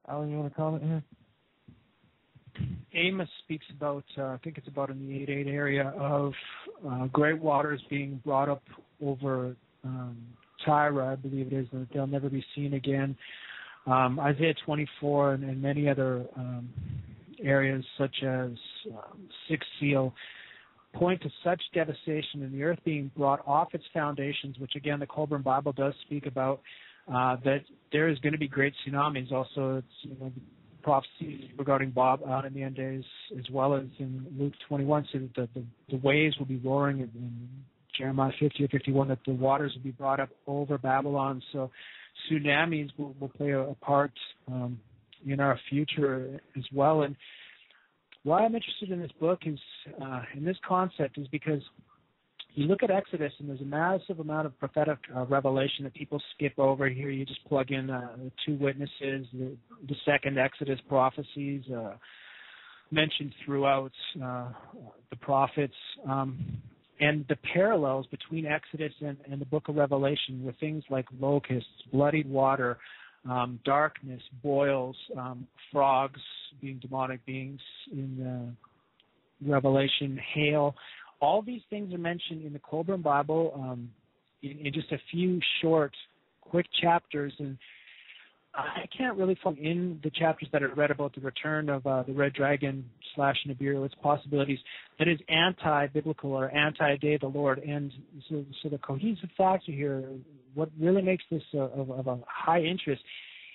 Alan, you want to comment here? Amos speaks about, I think it's about in the 8:8 area, of great waters being brought up over Tyre, I believe it is, that they'll never be seen again. Isaiah 24 and many other areas such as Sixth Seal point to such devastation and the earth being brought off its foundations, which again the Coburn Bible does speak about, that there is going to be great tsunamis. Also, it's prophecies regarding Bob out in the end days, as well as in Luke 21, so that the waves will be roaring, in Jeremiah 50 or 51, that the waters will be brought up over Babylon. So tsunamis will play a part in our future as well. And why I'm interested in this book is, in this concept, is because you look at Exodus and there's a massive amount of prophetic revelation that people skip over. Here you just plug in the two witnesses, the second Exodus prophecies mentioned throughout the prophets, and the parallels between Exodus and the book of Revelation with things like locusts, bloodied water, darkness, boils, frogs being demonic beings in Revelation, hail. All these things are mentioned in the Kolbrin Bible in just a few short, quick chapters. And I can't really find in the chapters that are read about the return of the Red Dragon / Niburu, its possibilities, that is anti-biblical or anti-day of the Lord. And so the cohesive factor here, what really makes this of a high interest,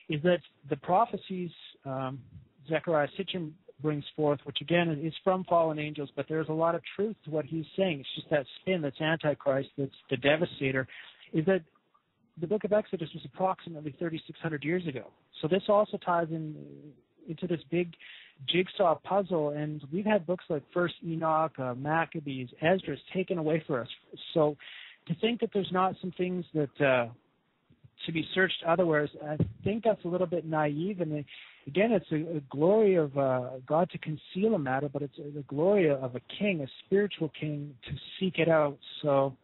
is that the prophecies Zechariah Sitchin brings forth, which again is from fallen angels, but there's a lot of truth to what he's saying. It's just that spin that's Antichrist, that's the devastator, is that the book of Exodus was approximately 3,600 years ago. So this also ties into this big jigsaw puzzle, and we've had books like First Enoch, Maccabees, Esdras taken away for us. So to think that there's not some things that to be searched otherwise, I think that's a little bit naive. And again, it's a glory of God to conceal a matter, but it's the glory of a king, a spiritual king, to seek it out. So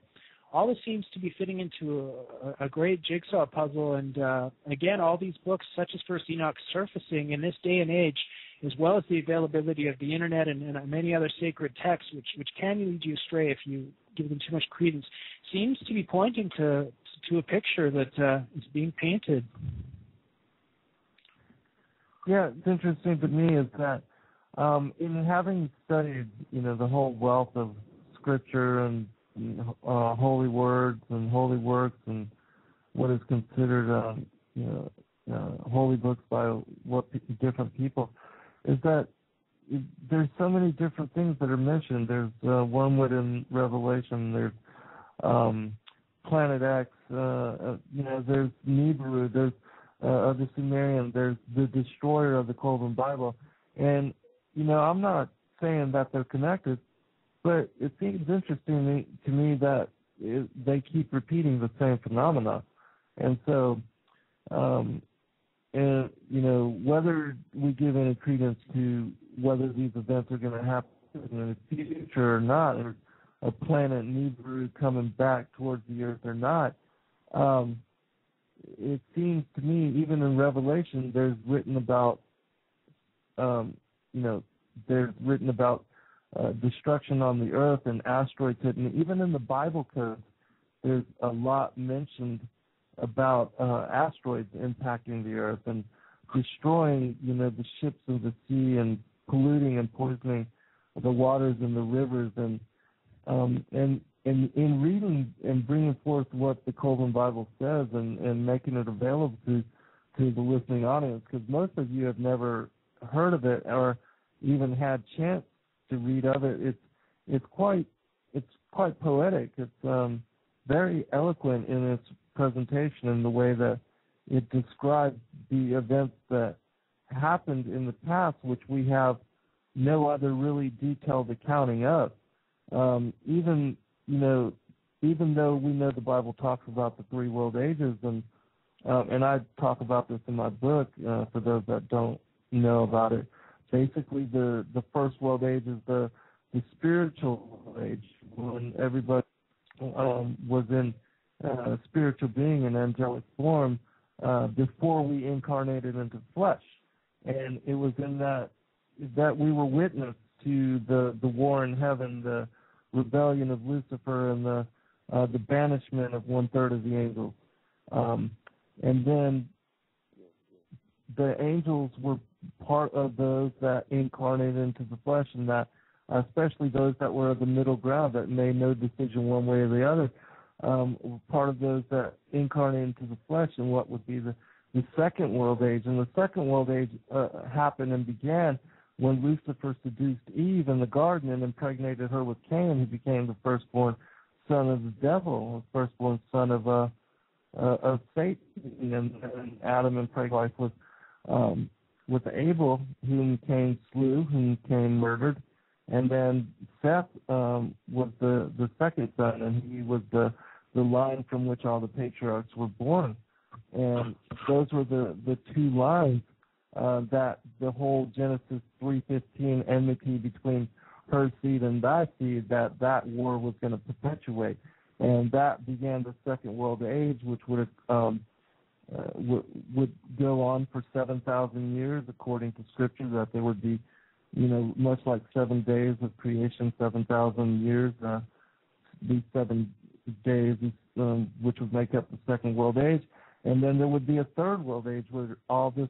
all this seems to be fitting into a great jigsaw puzzle. And again, all these books, such as First Enoch, surfacing in this day and age, as well as the availability of the internet and many other sacred texts, which can lead you astray if you give them too much credence, seems to be pointing to a picture that is being painted. Yeah, it's interesting to me is that in having studied, the whole wealth of Scripture and holy words and holy works and what is considered, holy books by different people, is that there's so many different things that are mentioned. There's wormwood in Revelation. There's Planet X. There's Niburu. There's of the Sumerian. There's the destroyer of the Colbrin Bible. And I'm not saying that they're connected, but it seems interesting to me that they keep repeating the same phenomena. And so, whether we give any credence to whether these events are going to happen in the future or not, or a planet Niburu coming back towards the earth or not, it seems to me, even in Revelation, there's written about, destruction on the earth and asteroids hitting. Even in the Bible code, there's a lot mentioned about asteroids impacting the earth and destroying, the ships of the sea and polluting and poisoning the waters and the rivers. And in reading and bringing forth what the Colbrin Bible says and making it available to the listening audience, because most of you have never heard of it or even had chance to read of it. It's quite poetic. It's very eloquent in its presentation and the way that it describes the events that happened in the past, which we have no other really detailed accounting of. Even though we know the Bible talks about the three world ages, and I talk about this in my book for those that don't know about it. Basically, the first world age is the spiritual age, when everybody was in spiritual being in angelic form before we incarnated into flesh. And it was in that we were witness to the war in heaven, the rebellion of Lucifer, and the banishment of 1/3 of the angels. And then the angels were part of those that incarnated into the flesh, and that especially those that were of the middle ground that made no decision one way or the other, were part of those that incarnated into the flesh in what would be the second world age. And the second world age happened and began when Lucifer seduced Eve in the garden and impregnated her with Cain, who became the firstborn son of the devil, the firstborn son of Satan, and Adam impregnated his wife with Abel, whom Cain slew, whom Cain murdered, and then Seth was the second son, and he was the line from which all the patriarchs were born. And those were the two lines that the whole Genesis 3:15 enmity between her seed and thy seed, that war was going to perpetuate. And that began the second world age, which would go on for 7,000 years, according to Scripture, that there would be, much like 7 days of creation, 7,000 years, these 7 days, which would make up the second world age. And then there would be a third world age where all this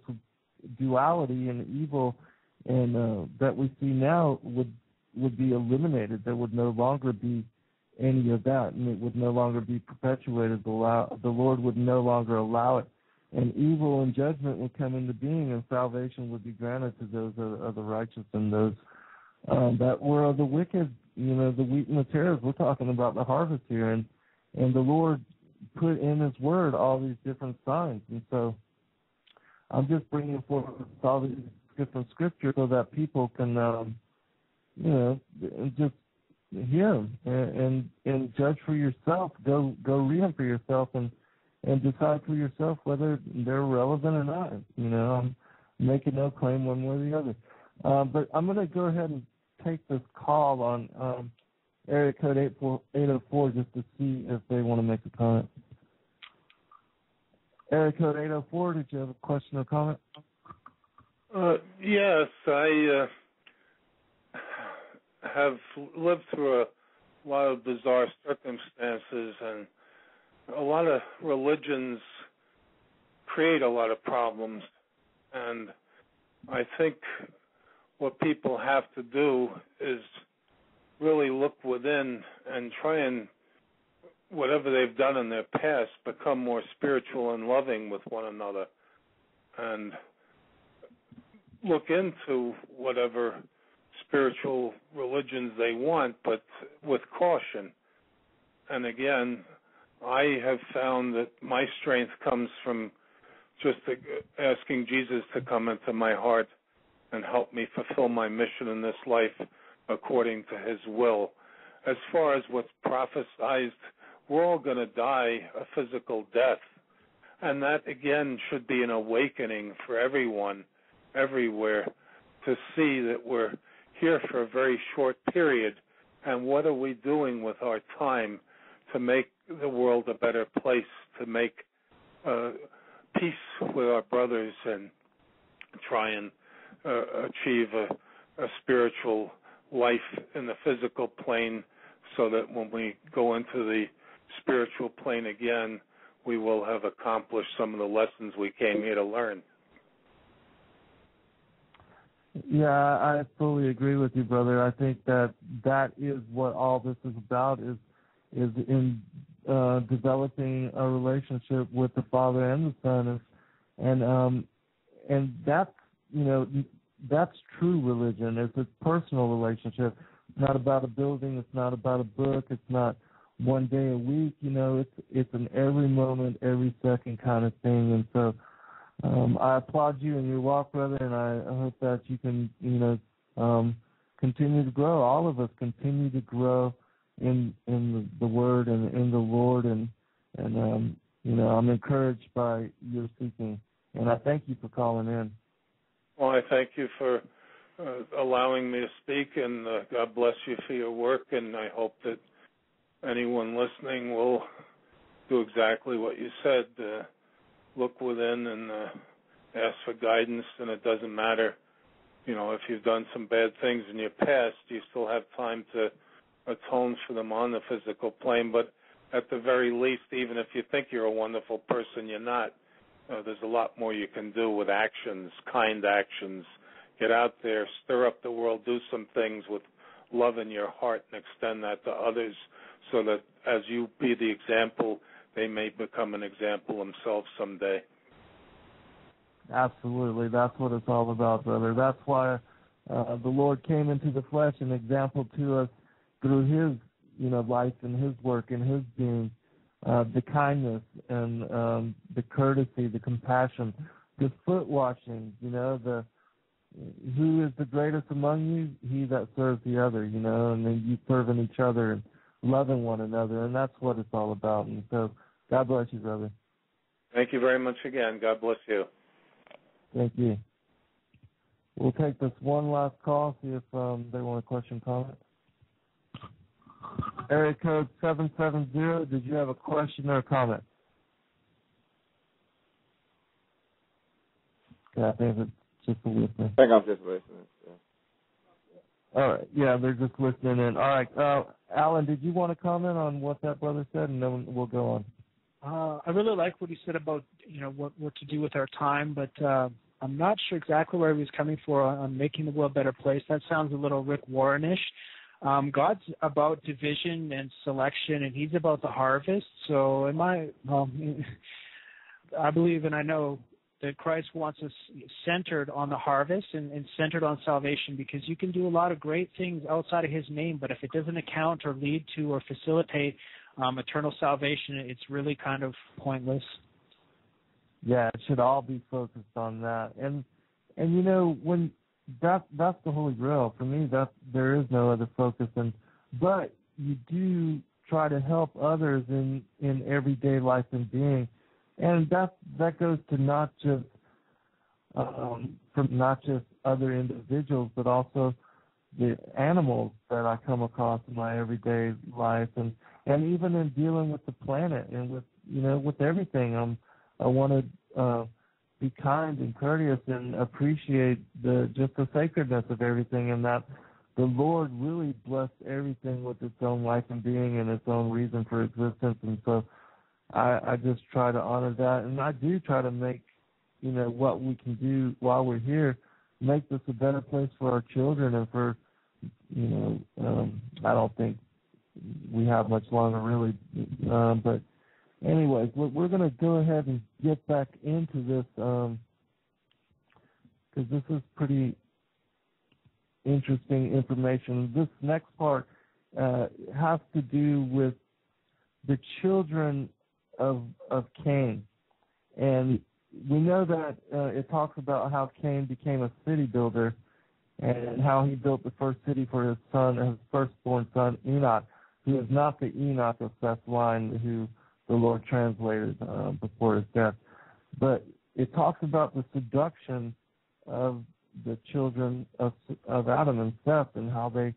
duality and evil and that we see now would be eliminated. There would no longer be any of that, and it would no longer be perpetuated. The Lord would no longer allow it. And evil and judgment would come into being, and salvation would be granted to those of the righteous and those that were of the wicked, the wheat and the tares. We're talking about the harvest here. And the Lord put in His Word all these different signs. And so I'm just bringing forth all these different scriptures so that people can, just hear them and judge for yourself. Go read them for yourself and decide for yourself whether they're relevant or not. I'm making no claim one way or the other. But I'm going to go ahead and take this call on area code 804 just to see if they want to make a comment. Area code 804, did you have a question or comment? Yes, I have lived through a lot of bizarre circumstances, and a lot of religions create a lot of problems. And I think what people have to do is really look within and try and, whatever they've done in their past, become more spiritual and loving with one another, and look into whatever spiritual religions they want, but with caution. And again, I have found that my strength comes from just asking Jesus to come into my heart and help me fulfill my mission in this life according to His will. As far as what's prophesied, we're all going to die a physical death. And that, again, should be an awakening for everyone, everywhere, to see that we're here for a very short period, and what are we doing with our time to make the world a better place, to make peace with our brothers and try and achieve a spiritual life in the physical plane, so that when we go into the spiritual plane again, we will have accomplished some of the lessons we came here to learn. Yeah, I fully agree with you, brother. I think that is what all this is about, is in developing a relationship with the Father and the Son, and that's true religion. It's a personal relationship. It's not about a building. It's not about a book. It's not one day a week. It's an every moment, every second kind of thing. And so I applaud you in your walk, brother, and I hope that you can, continue to grow. All of us continue to grow in the Word and in the Lord, and I'm encouraged by your seeking, and I thank you for calling in. Well, I thank you for allowing me to speak, and God bless you for your work, and I hope that anyone listening will do exactly what you said. Look within ask for guidance, and it doesn't matter, if you've done some bad things in your past, you still have time to atone for them on the physical plane. But at the very least, even if you think you're a wonderful person, you're not. There's a lot more you can do with actions, kind actions. Get out there, stir up the world, do some things with love in your heart, and extend that to others, so that as you be the example, they may become an example themselves someday. Absolutely. That's what it's all about, brother. That's why the Lord came into the flesh, an example to us through his, life and his work and his being, the kindness and the courtesy, the compassion, the foot washing, who is the greatest among you? He that serves the other, and then you serving each other and loving one another, and that's what it's all about. And so God bless you, brother. Thank you very much again. God bless you. Thank you. We'll take this one last call, see if they want a question, comment. Area code 770, did you have a question or a comment? Yeah, I think it's just a listening. I think I'm just listening. Yeah. All right. Yeah, they're just listening in. All right. Alan, did you want to comment on what that brother said, and then we'll go on? I really like what he said about, what to do with our time, but I'm not sure exactly where he was coming for on making the world a better place. That sounds a little Rick Warren-ish. God's about division and selection, and he's about the harvest. So I believe and I know that Christ wants us centered on the harvest and centered on salvation, because you can do a lot of great things outside of his name, but if it doesn't account or lead to or facilitate eternal salvation, it's really kind of pointless. Yeah, it should all be focused on that. And when that's the Holy Grail. For me, there is no other focus. But you do try to help others in everyday life and being. And that goes to not just other individuals, but also the animals that I come across in my everyday life, and even in dealing with the planet and with everything. I want to be kind and courteous and appreciate the sacredness of everything, and that the Lord really blessed everything with its own life and being and its own reason for existence. And so I just try to honor that, and I do try to make what we can do while we're here, make this a better place for our children and for I don't think we have much longer really, but anyways, we're going to go ahead and get back into this because this is pretty interesting information. This next part has to do with the children of Cain. And we know that it talks about how Cain became a city builder and how he built the first city for his son, his firstborn son, Enoch, who is not the Enoch of Seth's line, who the Lord translated before his death. But it talks about the seduction of the children of Adam and Seth and how they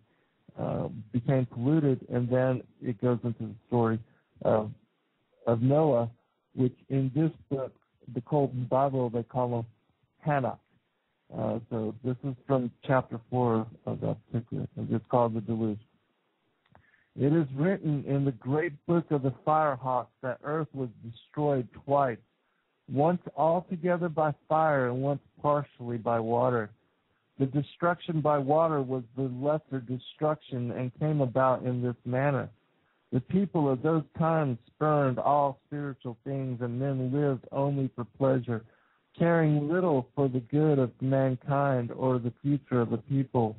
became polluted, and then it goes into the story of Noah, which in this book, the Coburn Bible, they call him Hanok. So this is from chapter 4 of that particular. It's called the Deluge. It is written in the great book of the Firehawks that earth was destroyed twice, once altogether by fire and once partially by water. The destruction by water was the lesser destruction and came about in this manner. The people of those times spurned all spiritual things, and men lived only for pleasure, caring little for the good of mankind or the future of the people.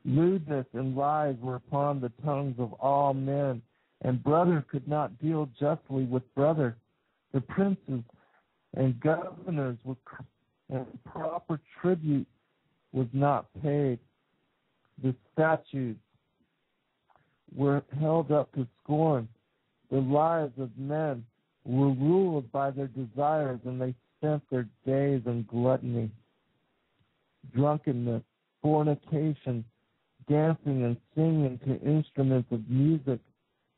Lewdness and lies were upon the tongues of all men, and brother could not deal justly with brother. The princes and governors and proper tribute was not paid. The statutes were held up to scorn. The lives of men were ruled by their desires, and they spent their days in gluttony, drunkenness, fornication, dancing and singing to instruments of music.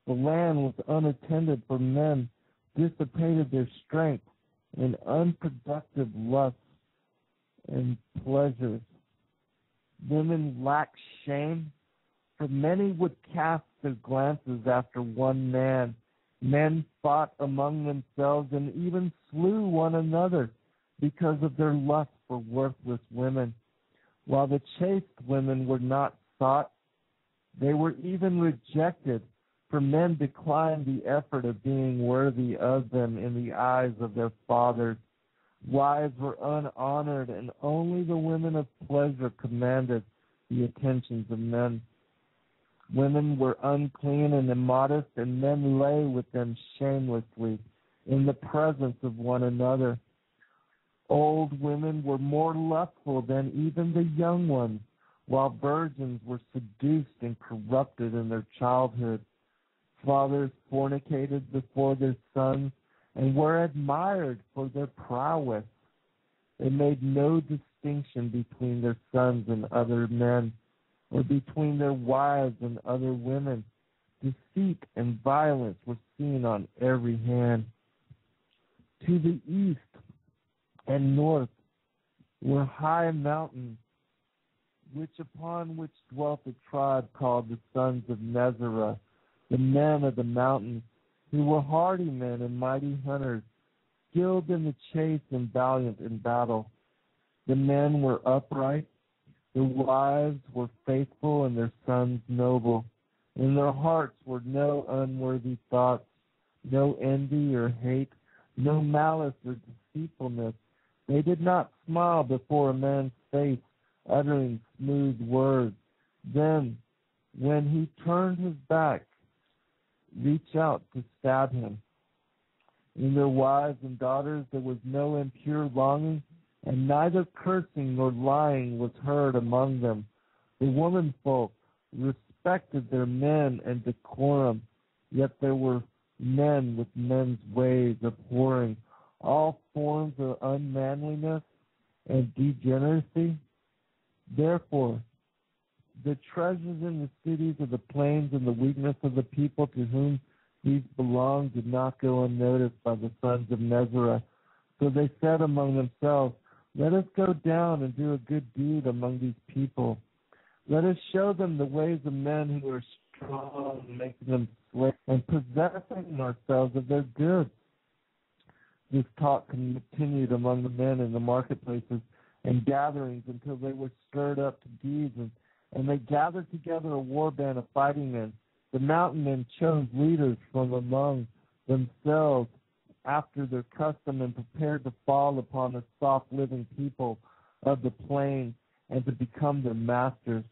The land was unattended, for men dissipated their strength in unproductive lusts and pleasures. Women lack shame, for many would cast their glances after one man. Men fought among themselves and even slew one another because of their lust for worthless women. While the chaste women were not sought, they were even rejected, for men declined the effort of being worthy of them in the eyes of their fathers. Wives were unhonored, and only the women of pleasure commanded the attentions of men. Women were unclean and immodest, and men lay with them shamelessly in the presence of one another. Old women were more lustful than even the young ones, while virgins were seduced and corrupted in their childhood. Fathers fornicated before their sons and were admired for their prowess. They made no distinction between their sons and other men, or between their wives and other women. Deceit and violence were seen on every hand. To the east and north were high mountains, upon which dwelt a tribe called the sons of Nazera, the men of the mountains, who were hardy men and mighty hunters, skilled in the chase and valiant in battle. The men were upright, their wives were faithful, and their sons noble. In their hearts were no unworthy thoughts, no envy or hate, no malice or deceitfulness. They did not smile before a man's face, uttering smooth words. Then, when he turned his back, reach out to stab him. In their wives and daughters there was no impure longing, and neither cursing nor lying was heard among them. The womenfolk respected their men and decorum, yet there were men with men's ways, abhorring all forms of unmanliness and degeneracy. Therefore, the treasures in the cities of the plains and the weakness of the people to whom these belonged did not go unnoticed by the sons of Nazera. So they said among themselves, "Let us go down and do a good deed among these people. Let us show them the ways of men who are strong, making them slaves, and possessing ourselves of their goods." This talk continued among the men in the marketplaces and gatherings until they were stirred up to deeds, and they gathered together a war band of fighting men. The mountain men chose leaders from among themselves after their custom and prepared to fall upon the soft-living people of the plain and to become their masters.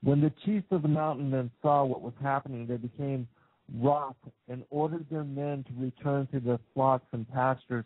When the chiefs of the mountain men saw what was happening, they became wroth and ordered their men to return to their flocks and pastures.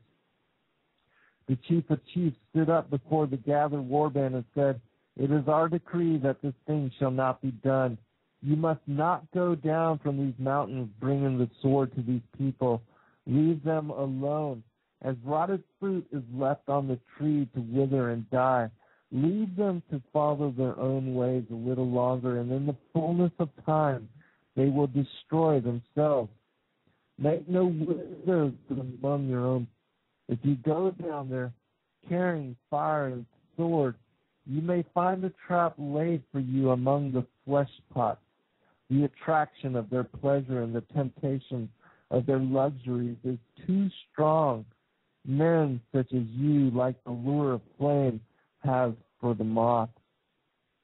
The chief of chiefs stood up before the gathered warband and said, "It is our decree that this thing shall not be done. You must not go down from these mountains bringing the sword to these people. Leave them alone, as rotted fruit is left on the tree to wither and die. Leave them to follow their own ways a little longer, and in the fullness of time they will destroy themselves. Make no wizards among your own. If you go down there carrying fire and sword, you may find a trap laid for you among the flesh pots. The attraction of their pleasure and the temptation of their luxuries is too strong. Men such as you, like the lure of flame, have for the moth.